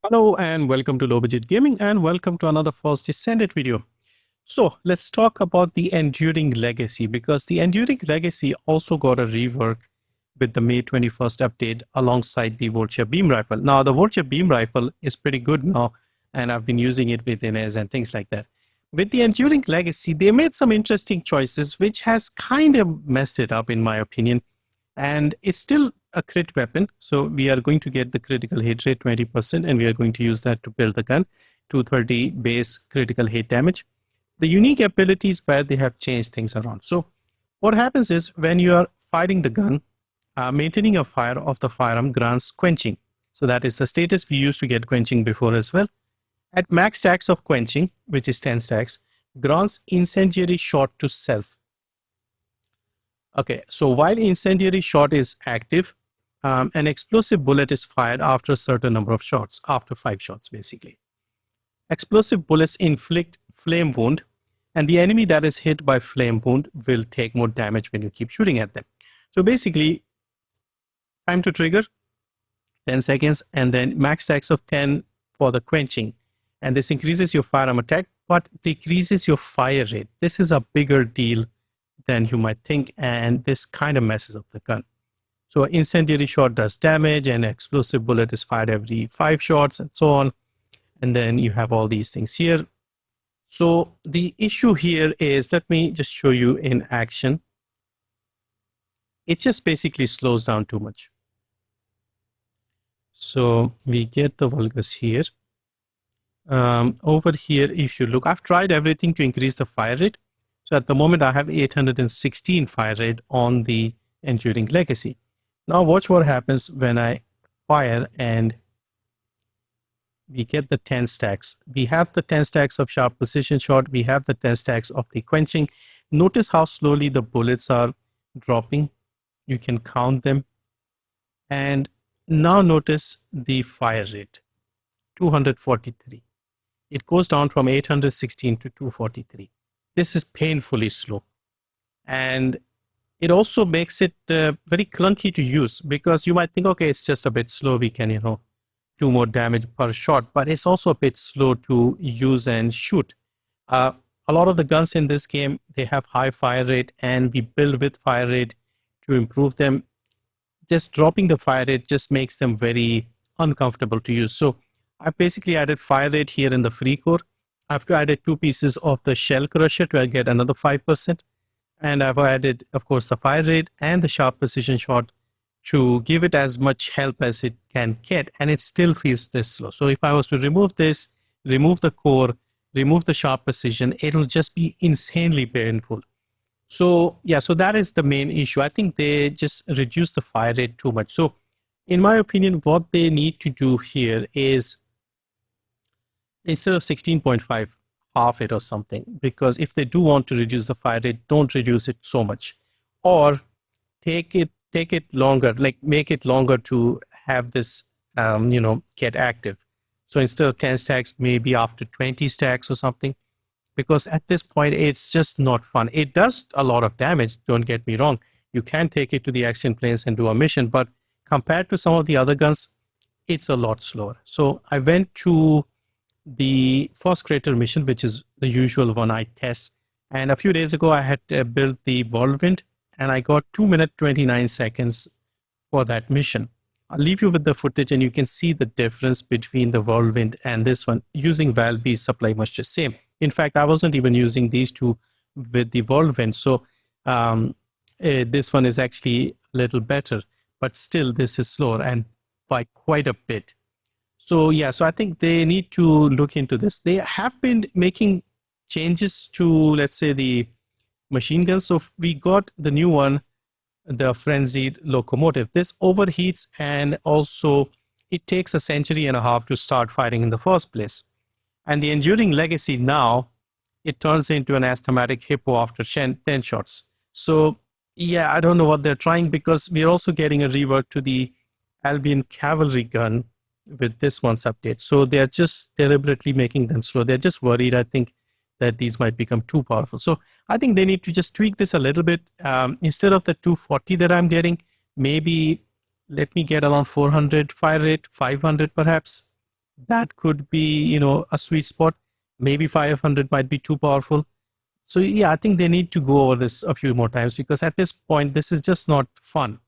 Hello and welcome to Low Budget Gaming and welcome to another first Descendant video. So let's talk about the Enduring Legacy because the Enduring Legacy also got a rework with the May 21st update alongside the Vulture Beam Rifle. Now the Vulture Beam Rifle is pretty good now and I've been using it with Inez and things like that. With the Enduring Legacy, they made some interesting choices which has kind of messed it up in my opinion. And it's still a crit weapon. So we are going to get the critical hit rate 20%, and we are going to use that to build the gun, 230 base critical hit damage. The unique abilities where they have changed things around. So what happens is when you are firing the gun, maintaining a fire of the firearm grants quenching. So that is the status we used to get quenching before as well. At max stacks of quenching, which is 10 stacks, grants incendiary shot to self. Okay, so while incendiary shot is active, an explosive bullet is fired after a certain number of shots, after 5 shots basically. Explosive bullets inflict flame wound, and the enemy that is hit by flame wound will take more damage when you keep shooting at them. So basically, time to trigger, 10 seconds, and then max stacks of 10 for the quenching. And this increases your firearm attack, but decreases your fire rate. This is a bigger deal than you might think, and this kind of messes up the gun. So incendiary shot does damage, and explosive bullet is fired every 5 shots and so on. And then you have all these things here. So the issue here is, let me just show you in action. It just basically slows down too much. So we get the Vulgus here. Over here, if you look, I've tried everything to increase the fire rate. So at the moment, I have 816 fire rate on the Enduring Legacy. Now watch what happens when I fire and we get the 10 stacks. We have the 10 stacks of sharp precision shot. We have the 10 stacks of the quenching. Notice how slowly the bullets are dropping. You can count them. And now notice the fire rate, 243. It goes down from 816 to 243. This is painfully slow. And it also makes it very clunky to use because you might think, okay, it's just a bit slow. We can, do more damage per shot, but it's also a bit slow to use and shoot. A lot of the guns in this game, they have high fire rate and we build with fire rate to improve them. Just dropping the fire rate just makes them very uncomfortable to use. So I basically added fire rate here in the free core. I've added 2 pieces of the shell crusher to get another 5%. And I've added, of course, the fire rate and the sharp precision shot to give it as much help as it can get. And it still feels this slow. So if I was to remove this, remove the core, remove the sharp precision, it'll just be insanely painful. So yeah, so that is the main issue. I think they just reduce the fire rate too much. So in my opinion, what they need to do here is instead of 16.5, half it or something, because if they do want to reduce the fire rate, don't reduce it so much, or take it longer, like make it longer to have this get active. So instead of 10 stacks, maybe after 20 stacks or something, because at this point it's just not fun. It does a lot of damage, don't get me wrong. You can take it to the action planes and do a mission, but compared to some of the other guns, it's a lot slower. So I went to the first creator mission, which is the usual one I test. And a few days ago, I had built the Whirlwind and I got 2 minutes, 29 seconds for that mission. I'll leave you with the footage and you can see the difference between the Whirlwind and this one. Using Valby's supply much the same. In fact, I wasn't even using these two with the Whirlwind. So this one is actually a little better, but still this is slower and by quite a bit. So yeah, so I think they need to look into this. They have been making changes to, let's say, the machine guns. So we got the new one, the Frenzied Locomotive. This overheats and also it takes a century and a half to start firing in the first place. And the Enduring Legacy now, it turns into an asthmatic hippo after 10 shots. So yeah, I don't know what they're trying, because we're also getting a rework to the Albion Cavalry gun with this one's update. So they're just deliberately making them slow. They're just worried, I think, that these might become too powerful. So I think they need to just tweak this a little bit. Instead of the 240 that I'm getting, maybe let me get around 400 fire rate, 500 perhaps. that could be, a sweet spot. Maybe 500 might be too powerful. So yeah, I think they need to go over this a few more times, because at this point, this is just not fun.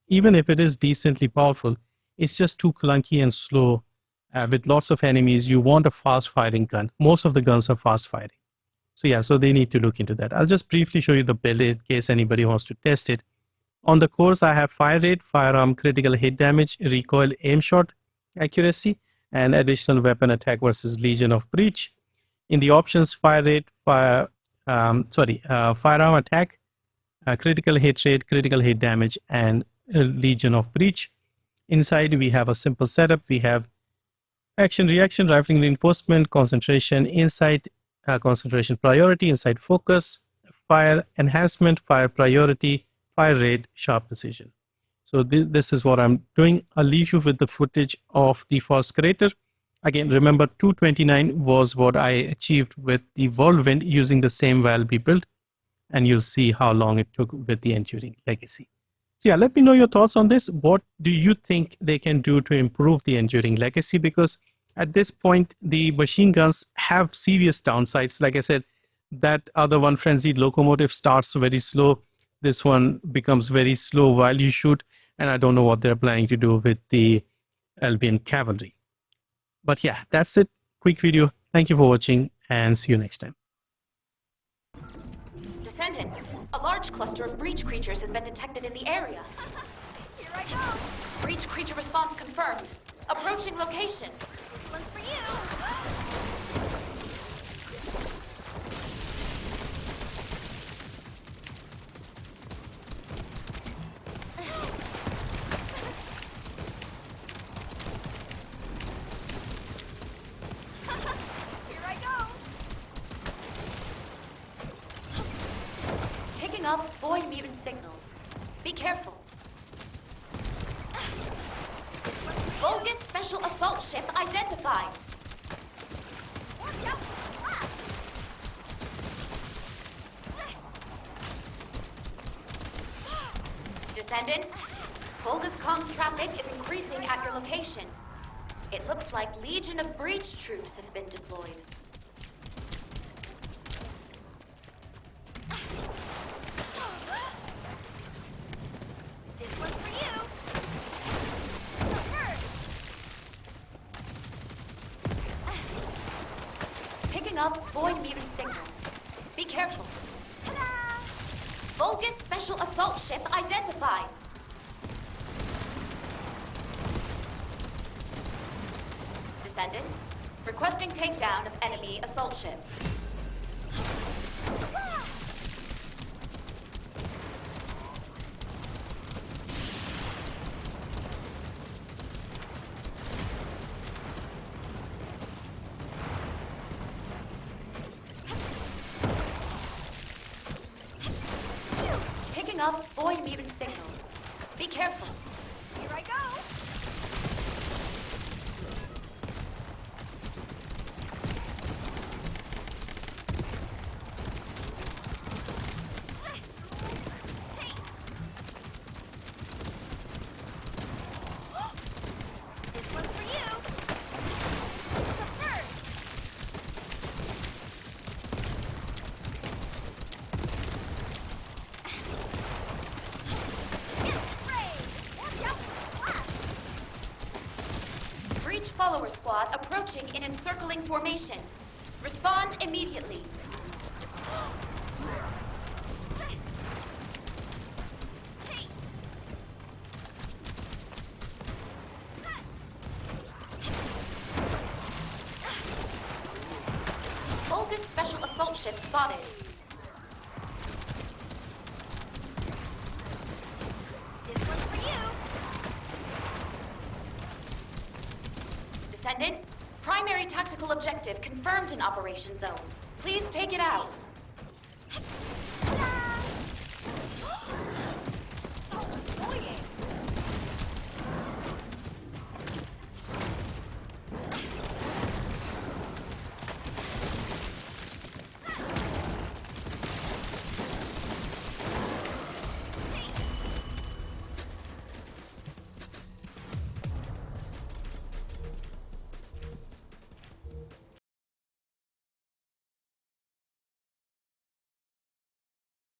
Even if it is decently powerful, it's just too clunky and slow. With lots of enemies, you want a fast firing gun. Most of the guns are fast firing. So yeah, so they need to look into that. I'll just briefly show you the build in case anybody wants to test it. On the cores, I have fire rate, firearm critical hit damage, recoil aim shot accuracy, and additional weapon attack versus Legion of Breach. In the options, fire rate, firearm attack, critical hit rate, critical hit damage, and Legion of Breach. Inside, we have a simple setup. We have action reaction, rifling reinforcement, concentration, insight, concentration priority, insight focus, fire enhancement, fire priority, fire rate, sharp precision. So this is what I'm doing. I'll leave you with the footage of the first crater. Again, remember 229 was what I achieved with the whirlwind using the same Valby build, and you'll see how long it took with the Enduring Legacy. So yeah, let me know your thoughts on this. What do you think they can do to improve the Enduring Legacy? Because at this point, the machine guns have serious downsides. Like I said, that other one, Frenzied Locomotive, starts very slow. This one becomes very slow while you shoot, and I don't know what they're planning to do with the Albion Cavalry. But yeah, that's it. Quick video. Thank you for watching, and see you next time. Descendant, a large cluster of breach creatures has been detected in the area. Here I go! Breach creature response confirmed. Approaching location. This one's for you! Here I go! Picking up void mutant signals. Be careful. Bogus special assault ship identified. Watch out! Descendant, Volga's comms traffic is increasing at your location. It looks like Legion of Breach troops have been deployed. This one's for you! Picking up void mutant signals. Be careful. Ta-da! Bogus special assault ship identified. Descendant, requesting takedown of enemy assault ship. Picking up void mutant signals. Be careful. Here I go! This one's for you! Subvert! Get sprayed! Watch out for splash! Breach follower squad approaching in encircling formation. Respond immediately. Bogus special assault ship spotted. This one's for you! Descendant, primary tactical objective confirmed in Operation Zone. Please take it out.